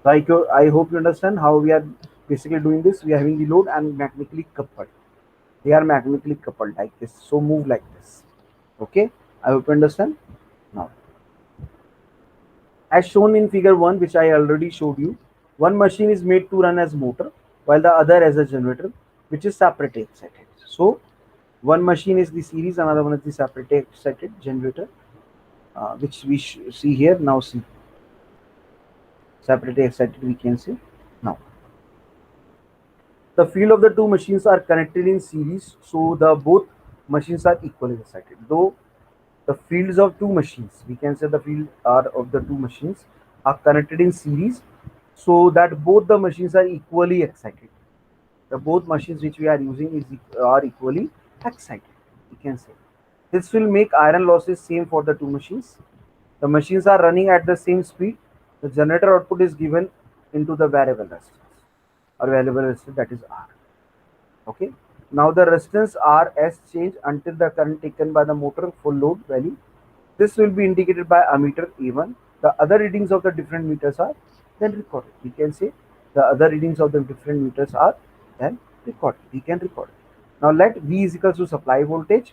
So I hope you understand how we are basically doing this. We are having the load and magnetically coupled. They are magnetically coupled like this. So move like this. Okay. I hope you understand. Now, as shown in figure 1, which I already showed you, one machine is made to run as motor while the other as a generator, which is separately excited. So one machine is the series, another one is the separately excited generator, which we see here. Now see, separately excited we can see. Now the field of the two machines are connected in series, so the both machines are equally excited. Though the fields of two machines, we can say the field are of the two machines are connected in series, so that both the machines are equally excited. The both machines which we are using are equally excited, we can say. This will make iron losses same for the two machines. The machines are running at the same speed. The generator output is given into the variable resistance, or variable resistance, that is R. Okay. Now the resistance RS change until the current taken by the motor full load value. This will be indicated by ammeter A1. The other readings of the different meters are then recorded. We can say the other readings of the different meters are then recorded. We can record it. Now let V is equals to supply voltage,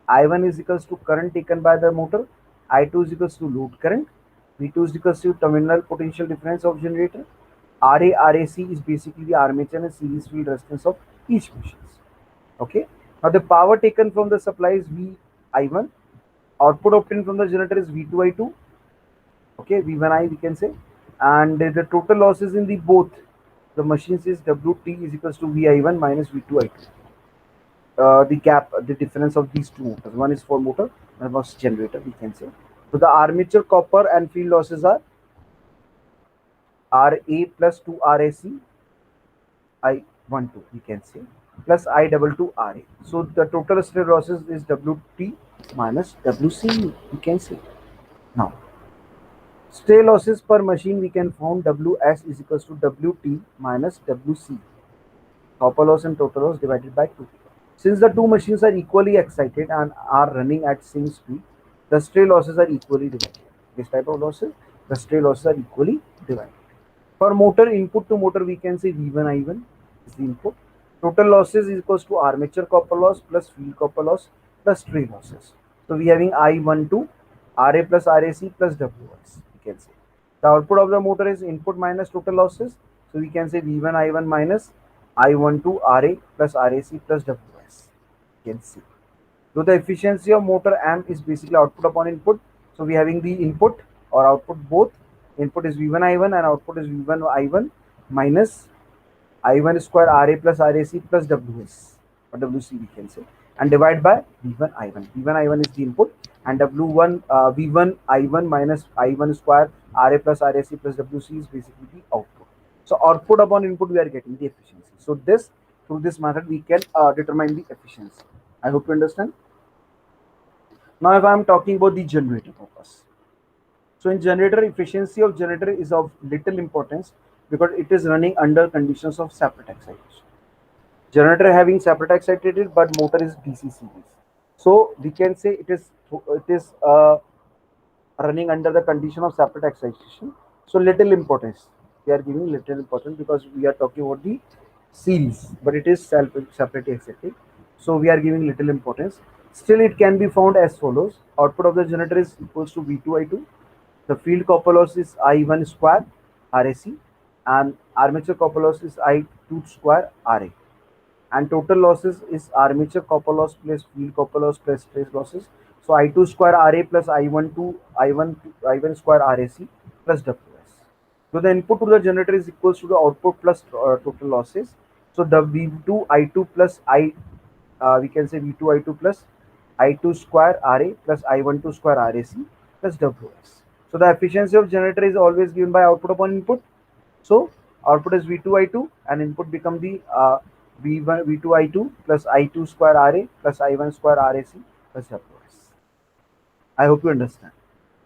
I1 is equals to current taken by the motor, I2 is equals to load current, V2 is equals to terminal potential difference of generator, RAC is basically the armature and series field resistance of each machine. Okay. Now the power taken from the supply is VI1. Output obtained from the generator is V2I2. Okay, V1I we can say, and the total losses in the both the machines is WT is equals to VI1 minus V2I2. The gap, the difference of these two motors. One is for motor, and one was generator. We can say. So the armature copper and field losses are RA plus 2 RAC I12 we can say plus I22 RA. So the total stray losses is WT minus WC we can say. Now stray losses per machine we can found WS is equals to WT minus WC. Copper loss and total loss divided by 2. Since the two machines are equally excited and are running at same speed, the stray losses are equally divided. This type of losses, the stray losses are equally divided. For motor input to motor, we can say V1 I1 is the input. Total losses is equals to armature copper loss plus field copper loss plus stray losses. So we having I12 RA plus RAC plus WS. We can say the output of the motor is input minus total losses. So we can say V1 I1 minus I12 RA plus RAC plus WS. You can see. So the efficiency of motor amp is basically output upon input. So we having the input or output both. Input is V1 I1 and output is V1 I1 minus I1 square RA plus RAC plus WS or WC we can say, and divide by V1 I1. V1 I1 is the input and V1 I1 minus I1 square RA plus RAC plus WC is basically the output. So output upon input we are getting the efficiency. So this through this method we can determine the efficiency. I hope you understand. Now if I am talking about the generator purpose. So in generator, efficiency of generator is of little importance because it is running under conditions of separate excitation. Generator having separate excited, but motor is DC series. So we can say it is running under the condition of separate excitation. So little importance. We are giving little importance because we are talking about the series, but it is separately excited. So we are giving little importance. Still, it can be found as follows: output of the generator is equals to V2I2. The field copper loss is I1 square RAC and armature copper loss is I2 square RA. And total losses is armature copper loss plus field copper loss plus trace losses. So I2 square RA plus I1 square RAC plus WS. So the input to the generator is equals to the output plus total losses. So the V2 I2 plus we can say V2 I2 plus I2 square RA plus I12 square RAC plus WS. So the efficiency of generator is always given by output upon input. So output is V2I2 and input become the V2I2 plus I2 square RA plus I1 square RAC plus WS. I hope you understand.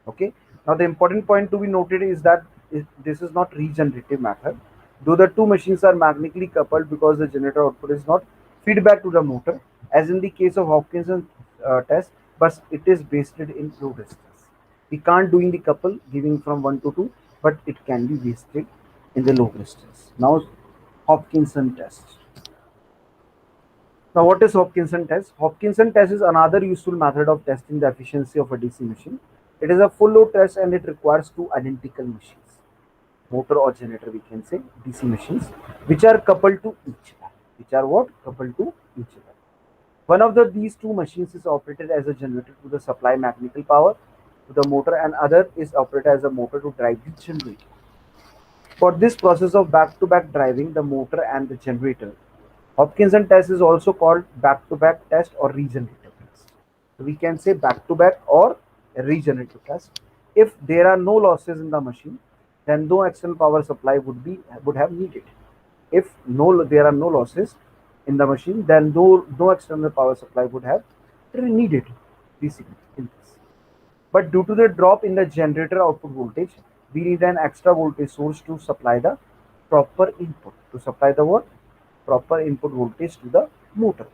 Okay. Now the important point to be noted is that this is not regenerative method. Though the two machines are magnetically coupled because the generator output is not feedback to the motor, as in the case of Hopkinson test, but it is based in low resistance. We can't do in the couple giving from 1 to 2, but it can be wasted in the low resistance. Now Hopkinson test. Now, what is Hopkinson test? Hopkinson test is another useful method of testing the efficiency of a DC machine. It is a full load test and it requires two identical machines, motor or generator, we can say DC machines, which are coupled to each other. Which are what? Coupled to each other. One of these two machines is operated as a generator to the supply mechanical power to the motor, and other is operated as a motor to drive the generator. For this process of back-to-back driving the motor and the generator, Hopkinson test is also called back-to-back test or regenerative test. So we can say back-to-back or regenerative test. If there are no losses in the machine, then no external power supply would have needed. If there are no losses in the machine, then no external power supply would have needed. Basically, in this. But due to the drop in the generator output voltage, we need an extra voltage source to supply the proper input. To supply the what? Proper input voltage to the motor.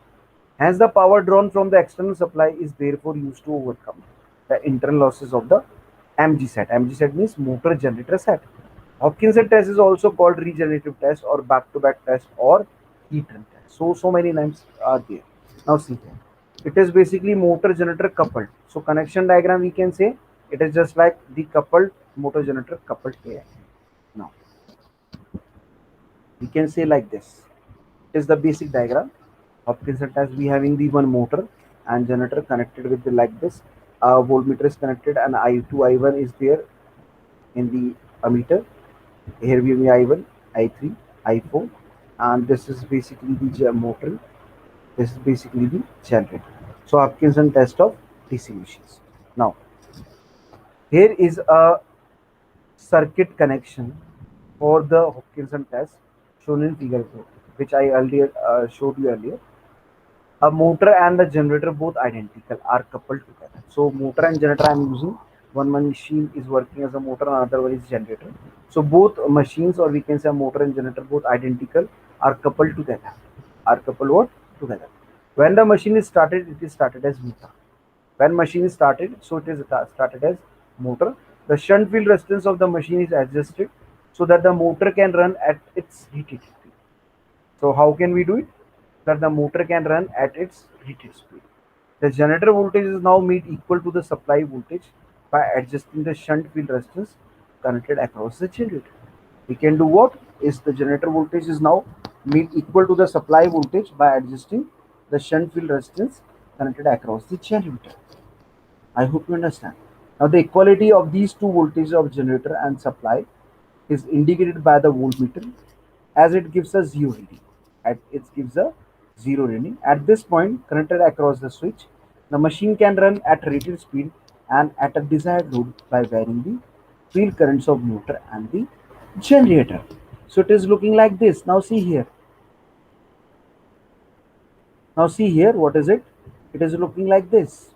Hence, the power drawn from the external supply is therefore used to overcome the internal losses of the MG set. MG set means motor generator set. Hopkinson test is also called regenerative test or back-to-back test or heat run test. So many names are there. Now see here. It is basically motor generator coupled. So connection diagram we can say it is just like the coupled motor generator coupled here. Now We can say like this. It is the basic diagram. Hopkinson test, we having the one motor and generator connected with the like this. Voltmeter is connected and I2, I1 is there in the ammeter. Here we have I1, I3, I4, and this is basically the motor. This is basically the generator. So Hopkinson test of DC machines. Now here is a circuit connection for the Hopkinson test shown in figure 4, which I earlier showed you earlier. A motor and the generator both identical are coupled together. So motor and generator I'm using. One machine is working as a motor, another one is generator. So both machines, or we can say motor and generator, both identical, are coupled together. Are coupled what? Together. When the machine is started, it is started as motor. When machine is started, so it is started as motor. The shunt field resistance of the machine is adjusted so that the motor can run at its rated speed. So how can we do it? That the motor can run at its rated speed. The generator voltage is now made equal to the supply voltage by adjusting the shunt field resistance connected across the generator. We can do what? Is the generator voltage is now made equal to the supply voltage by adjusting the shunt field resistance connected across the generator. I hope you understand. Now the equality of these two voltages of generator and supply is indicated by the voltmeter as it gives a zero reading. It gives a zero reading. At this point, connected across the switch, the machine can run at rated speed and at a desired load by varying the field currents of motor and the generator. So it is looking like this. Now see here. Now see here. What is it? It is looking like this.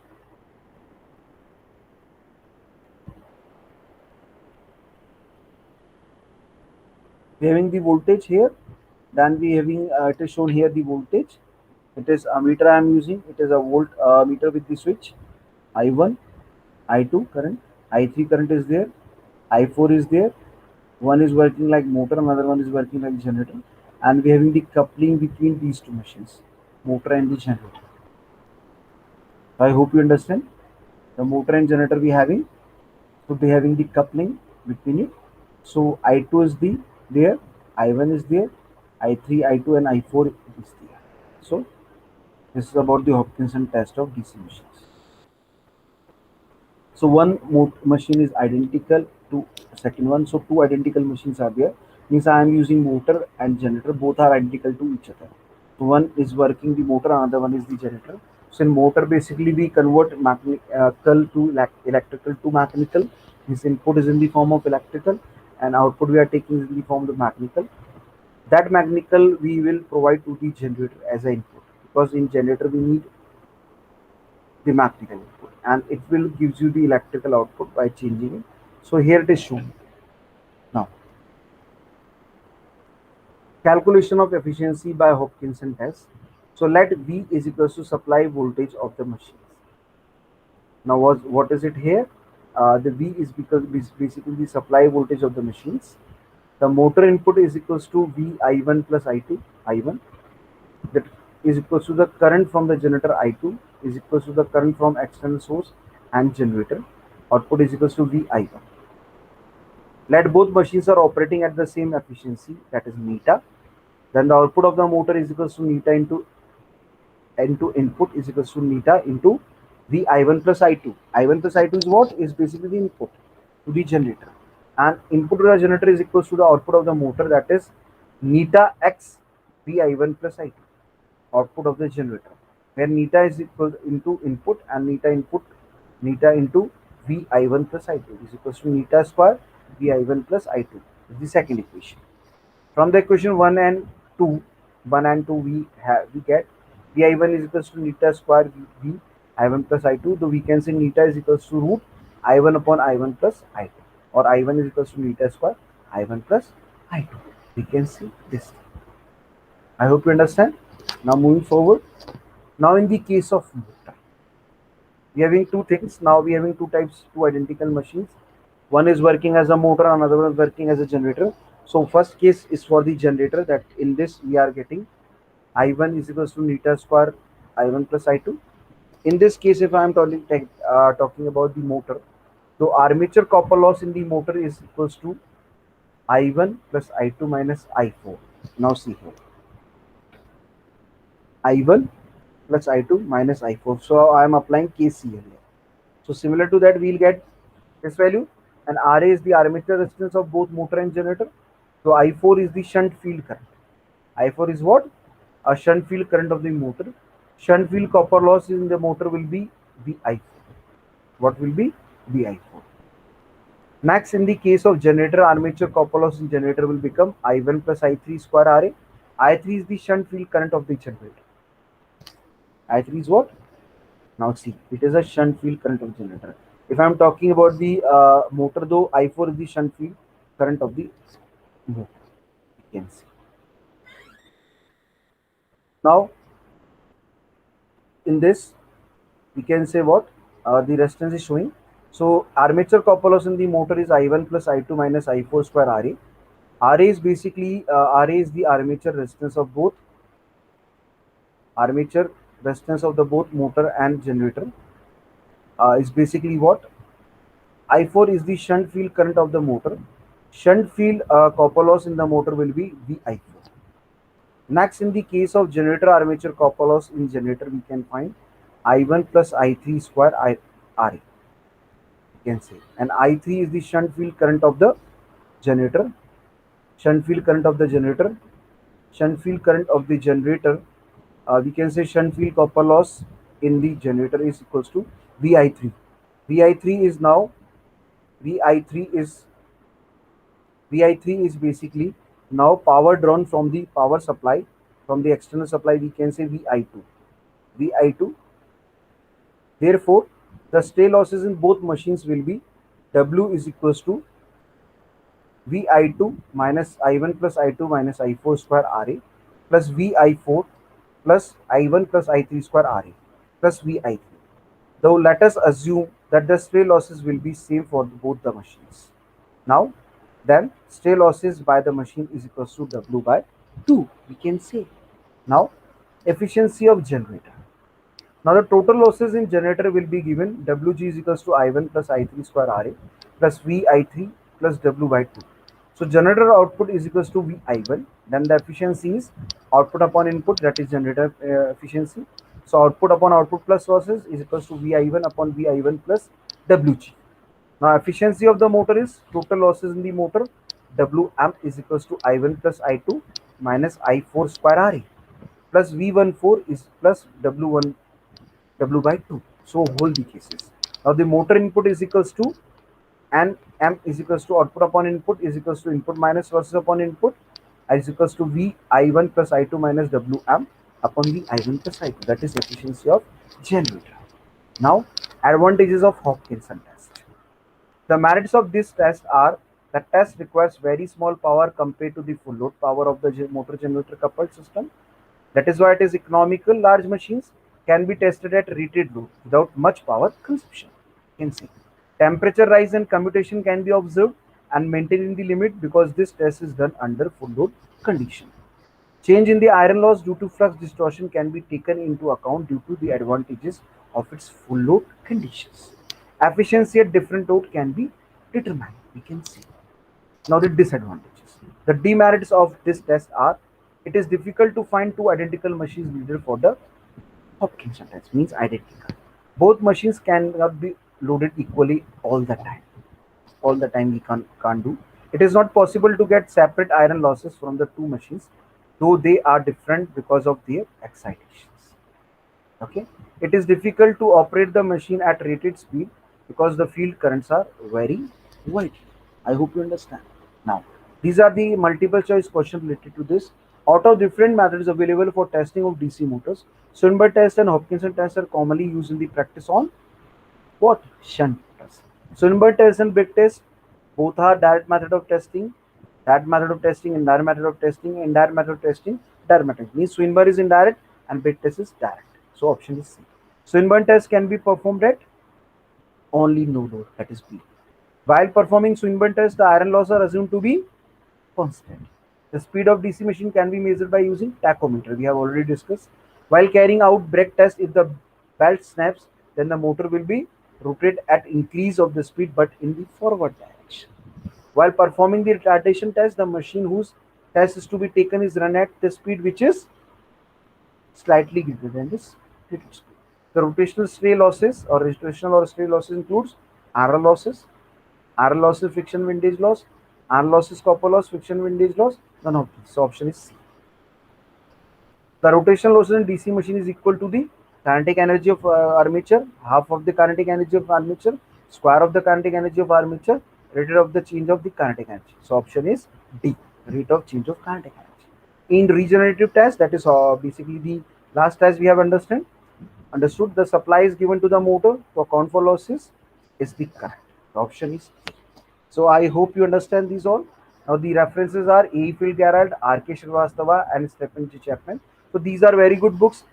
We having the voltage here, then we having it is shown here the voltage. It is a meter I am using. It is a volt meter with the switch. I1, I2 current, I3 current is there, I4 is there. One is working like motor, another one is working like generator, and we having the coupling between these two machines, motor and the generator. I hope you understand. The motor and generator we having, so they having the coupling between it. So I2 is there, I1 is there, I3, I2, and I4 is there. So this is about the Hopkinson test of DC machines. So one machine is identical to second one. So two identical machines are there. Means I am using motor and generator. Both are identical to each other. So one is working the motor, another one is the generator. So in motor, basically we convert mechanical to electrical to mechanical. This input is in the form of electrical, and output we are taking is in the form of mechanical. That mechanical we will provide to the generator as an input, because in generator we need the mechanical input, and it will gives you the electrical output by changing it. So here it is shown. Now calculation of efficiency by Hopkinson test. So let V is equals to supply voltage of the machines. Now what is it here? The V is because basically the supply voltage of the machines. The motor input is equals to V I1 plus I2. I1, that is equals to the current from the generator. I2 is equals to the current from external source and generator. Output is equals to Vi1. Let both machines are operating at the same efficiency, that is neta. Then the output of the motor is equals to neta into input is equals to neta into Vi1 plus I2. I1 plus I2 is what? Is basically the input to the generator. And input to the generator is equals to the output of the motor, that is neta x Vi1 plus I2. Output of the generator, where neta is equal into input and neta into Vi1 plus I2 is equals to neta square Vi1 plus I2 is the second equation. From the equation 1 and 2 we get Vi1 is equals to neta square Vi1 plus I2. So we can say neta is equals to root I1 upon I1 plus I2, or I1 is equals to neta square I1 plus I2. We can see this. I hope you understand. Now moving forward. Now in the case of motor, we having two things. Now we having two types, two identical machines. One is working as a motor, another one is working as a generator. So first case is for the generator, that in this we are getting I1 is equals to neta square I1 plus I2. In this case, if I am talking about the motor, so armature copper loss in the motor is equals to I1 plus I2 minus I4. Now see here, I1 plus I2 minus I4. So I am applying KCL here. So similar to that, we'll get this value, and Ra is the armature resistance of both motor and generator. So I4 is the shunt field current. I4 is what? A shunt field current of the motor. Shunt field copper loss in the motor will be VI4. What will be? VI4. Next, in the case of generator, armature copper loss in generator will become I1 plus I3 square Ra. I3 is the shunt field current of the generator. I3 is what? Now see, it is a shunt field current of generator. If I am talking about the motor though, I4 is the shunt field current of the motor. You can see. Now, in this, we can say what? The resistance is showing. So, armature copper loss in the motor is I1 plus I2 minus I4 square Ra. Ra is basically, Ra is the armature resistance of both, armature resistance of the both motor and generator. Is basically what? I4 is the shunt field current of the motor. Shunt field copper loss in the motor will be VI4. Next, in the case of generator armature copper loss in generator, we can find I1 plus I3 square Ra. You can say, and I3 is the shunt field current of the generator. Shunt field current of the generator. Shunt field current of the generator. We can say shunt field copper loss in the generator is equals to VI3. VI3 is now VI3 is VI3 is basically now power drawn from the power supply, from the external supply. We can say VI2. VI2. Therefore, the stay losses in both machines will be W is equals to VI2 minus I1 plus I2 minus I4 square Ra plus VI4 plus I1 plus I3 square Ra plus VI3. Though let us assume that the stray losses will be same for both the machines. Now, then stray losses by the machine is equals to W by 2, we can say. Now, efficiency of generator. Now the total losses in generator will be given Wg is equals to I1 plus I3 square Ra plus Vi3 plus W by 2. So generator output is equals to Vi1. Then the efficiency is output upon input, that is generator efficiency. So output upon output plus losses is equals to Vi1 upon Vi1 plus Wg. Now efficiency of the motor is total losses in the motor Wm is equals to I1 plus I2 minus I4 square Ra plus V14 is plus W1 W by 2. So hold the cases. Now the motor input is equals to, and M is equals to output upon input is equals to input minus losses upon input is equals to V I1 plus I2 minus Wm upon V I1 plus I2. That is efficiency of generator. Now advantages of Hopkinson test. The merits of this test are that test requires very small power compared to the full load power of the motor generator coupled system. That is why it is economical. Large machines can be tested at rated load without much power consumption. You can see temperature rise and commutation can be observed and maintained in the limit because this test is done under full load condition. Change in the iron loss due to flux distortion can be taken into account due to the advantages of its full load conditions. Efficiency at different load can be determined. We can see. Now the disadvantages. The demerits of this test are: it is difficult to find two identical machines needed for the Hopkinson test, means identical. Both machines cannot be loaded equally all the time. All the time we can't do. It is not possible to get separate iron losses from the two machines, though they are different because of their excitations. Okay. It is difficult to operate the machine at rated speed because the field currents are very wide. I hope you understand. Now, these are the multiple choice questions related to this. Out of different methods available for testing of DC motors, Swinburne test and Hopkinson test are commonly used in the practice on what? Shunt motors. Swinburne test and Briggs test both are direct method of testing. That method of testing, indirect method of testing, indirect method of testing, direct method. Means Swinburne is indirect and Briggs test is direct. So option is C. Swinburne test can be performed at only no load, that is B. While performing Swinburne test, the iron loss are assumed to be constant. The speed of DC machine can be measured by using tachometer. We have already discussed. While carrying out brake test, if the belt snaps, then the motor will be rotated at increase of the speed but in the forward direction. While performing the retardation test, the machine whose test is to be taken is run at the speed which is slightly greater than this rated speed. The rotational stray losses or rotational or stray losses includes RL losses, friction windage loss, R losses, copper loss, friction windage loss. None of these. So option is C. The rotational losses in DC machine is equal to the kinetic energy of armature, half of the kinetic energy of armature, square of the kinetic energy of armature, rate of the change of the kinetic energy. So option is D, rate of change of kinetic energy. In regenerative test, that is basically the last test we have understood, the supply is given to the motor to account for losses is the correct. The option is D. So I hope you understand these all. Now the references are A. Phil Gerald, R.K. Srivastava, and Stephen G. Chapman. So these are very good books,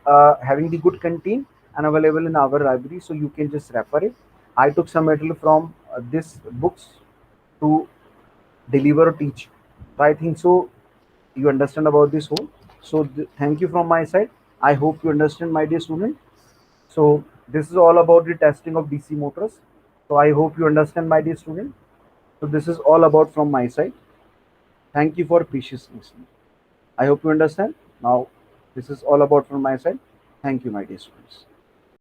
having the good content and available in our library. So you can just refer it. I took some material from this books to deliver or teach. So I think so. You understand about this whole. So thank you from my side. I hope you understand, my dear student. So this is all about the testing of DC motors. So I hope you understand, my dear student. So this is all about from my side. Thank you for patience listening. I hope you understand. Now, this is all about from my side. Thank you, my dear students.